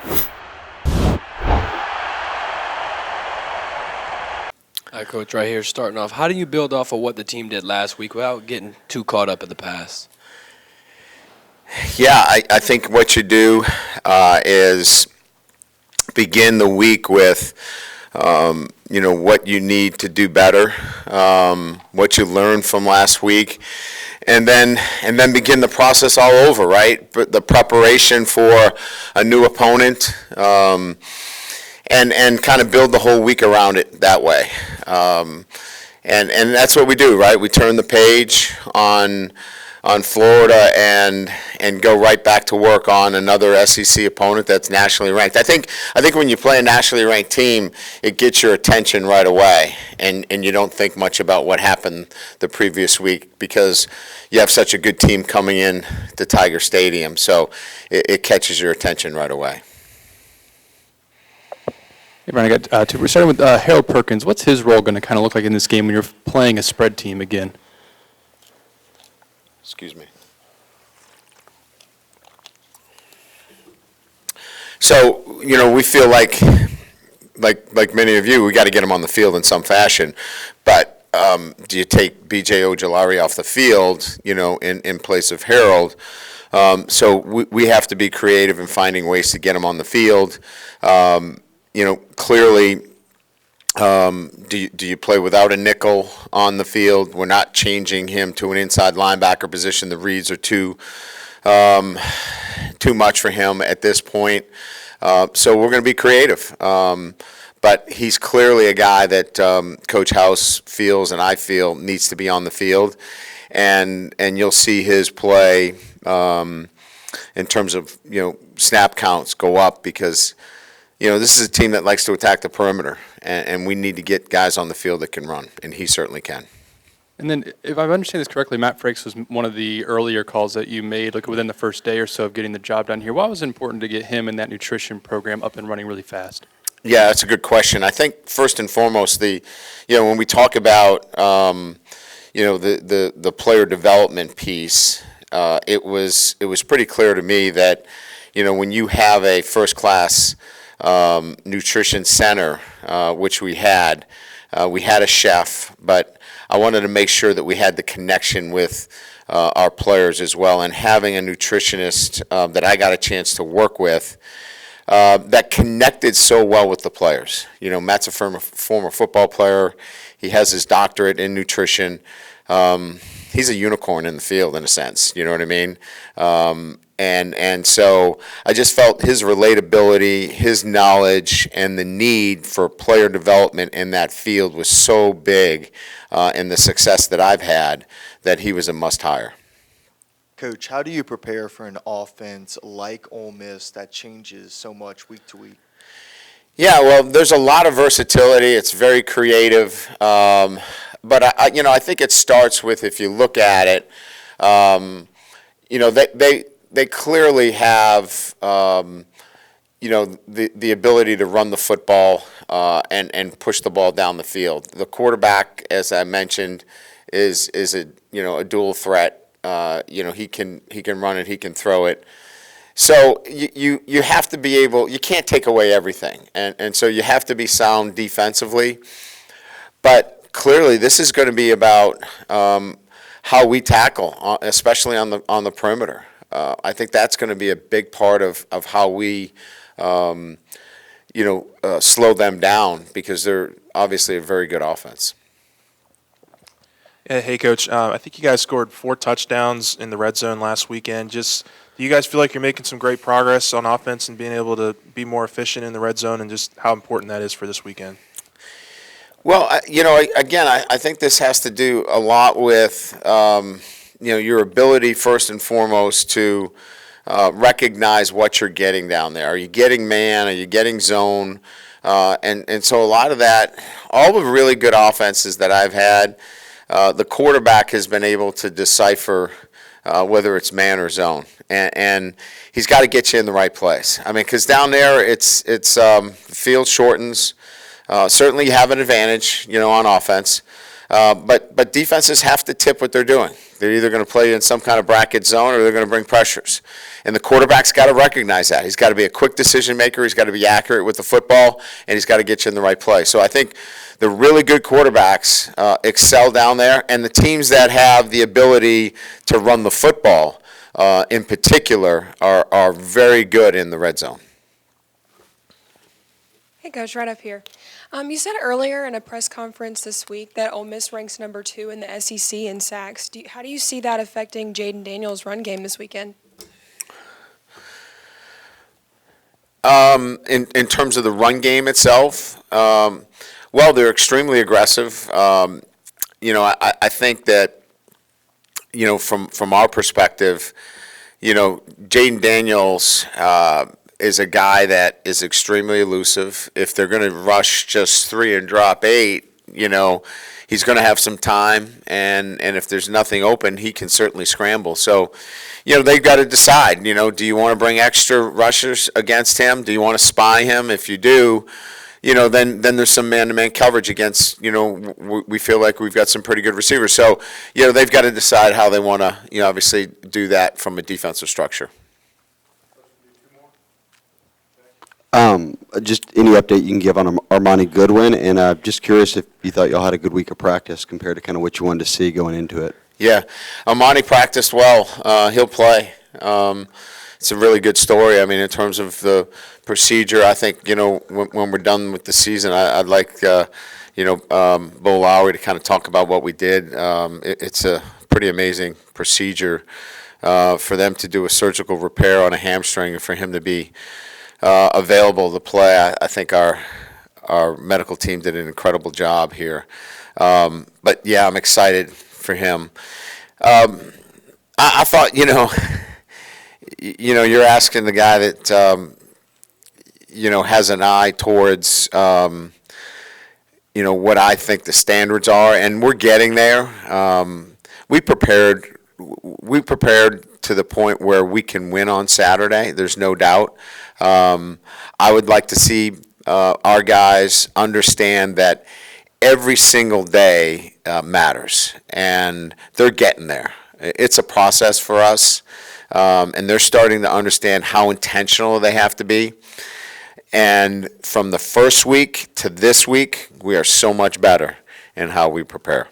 All right, Coach, right here, starting off. How do you build off of what the team did last week without getting too caught up in the past? Yeah, I think what you do is begin the week with, what you need to do better, what you learned from last week, and then begin the process all over, right? But the preparation for a new opponent, and kind of build the whole week around it that way. And that's what we do, right? We turn the page on Florida and go right back to work on another SEC opponent that's nationally ranked. I think when you play a nationally ranked team, it gets your attention right away, and you don't think much about what happened the previous week because you have such a good team coming in to Tiger Stadium, so it catches your attention right away. Hey, Brian, I got two. We're starting with Harold Perkins. What's his role going to kind of look like in this game when you're playing a spread team again? Excuse me. So, we feel like many of you, we got to get him on the field in some fashion. But do you take B.J. Ojolari off the field, in place of Harold? So we have to be creative in finding ways to get him on the field. Clearly, do you play without a nickel on the field? We're not changing him to an inside linebacker position. The reads are too much for him at this point. So we're going to be creative. But he's clearly a guy that Coach House feels and I feel needs to be on the field. And you'll see his play in terms of, snap counts go up because – this is a team that likes to attack the perimeter, and we need to get guys on the field that can run, and he certainly can. And then, if I understand this correctly, Matt Frakes was one of the earlier calls that you made within the first day or so of getting the job done here. Why was it important to get him and that nutrition program up and running really fast? Yeah, that's a good question. I think first and foremost, when we talk about the player development piece, it was pretty clear to me that when you have a first class nutrition center, which we had a chef, but I wanted to make sure that we had the connection with our players as well, and having a nutritionist that I got a chance to work with that connected so well with the players. Matt's a former football player. He has his doctorate in nutrition. He's a unicorn in the field in a sense, you know what I mean? And so I just felt his relatability, his knowledge, and the need for player development in that field was so big in the success that I've had that he was a must-hire. Coach, how do you prepare for an offense like Ole Miss that changes so much week to week? Yeah, well, there's a lot of versatility. It's very creative. But I think it starts with, if you look at it, they clearly have the ability to run the football and push the ball down the field. The quarterback, as I mentioned, is a dual threat. He can run it, he can throw it. So you have to be able. You can't take away everything, and so you have to be sound defensively, but clearly, this is going to be about how we tackle, especially on the perimeter. I think that's going to be a big part of how we, slow them down because they're obviously a very good offense. Yeah, hey, Coach. I think you guys scored 4 touchdowns in the red zone last weekend. Just do you guys feel like you're making some great progress on offense and being able to be more efficient in the red zone, and just how important that is for this weekend? Well, again, I think this has to do a lot with, your ability, first and foremost, to recognize what you're getting down there. Are you getting man? Are you getting zone? And so a lot of that, all the really good offenses that I've had, the quarterback has been able to decipher whether it's man or zone. And he's got to get you in the right place. I mean, because down there, it's the field shortens. Certainly you have an advantage, on offense. But defenses have to tip what they're doing. They're either going to play in some kind of bracket zone or they're going to bring pressures. And the quarterback's got to recognize that. He's got to be a quick decision maker. He's got to be accurate with the football, and he's got to get you in the right play. So I think the really good quarterbacks excel down there, and the teams that have the ability to run the football in particular are very good in the red zone. Hey, Coach, right up here. You said earlier in a press conference this week that Ole Miss ranks number 2 in the SEC in sacks. How do you see that affecting Jaden Daniels' run game this weekend? In terms of the run game itself, well, they're extremely aggressive. I think that, from our perspective, Jaden Daniels is a guy that is extremely elusive. If they're going to rush just 3 and drop 8, he's going to have some time, and if there's nothing open, he can certainly scramble. So, they've got to decide, do you want to bring extra rushers against him? Do you want to spy him? If you do, then there's some man-to-man coverage against, we feel like we've got some pretty good receivers. So, they've got to decide how they want to, obviously do that from a defensive structure. Just any update you can give on Armoni Goodwin, and just curious if you thought y'all had a good week of practice compared to kind of what you wanted to see going into it. Yeah, Armoni practiced well. He'll play. It's a really good story. I mean, in terms of the procedure, I think, when we're done with the season, I'd like, Bo Lowry to kind of talk about what we did. It's a pretty amazing procedure for them to do a surgical repair on a hamstring and for him to be available to play. I think our medical team did an incredible job here. But yeah, I'm excited for him. I thought, you're asking the guy that has an eye towards what I think the standards are, and we're getting there. We prepared to the point where we can win on Saturday. There's no doubt. I would like to see our guys understand that every single day matters, and they're getting there. It's a process for us, and they're starting to understand how intentional they have to be. And from the first week to this week, we are so much better in how we prepare.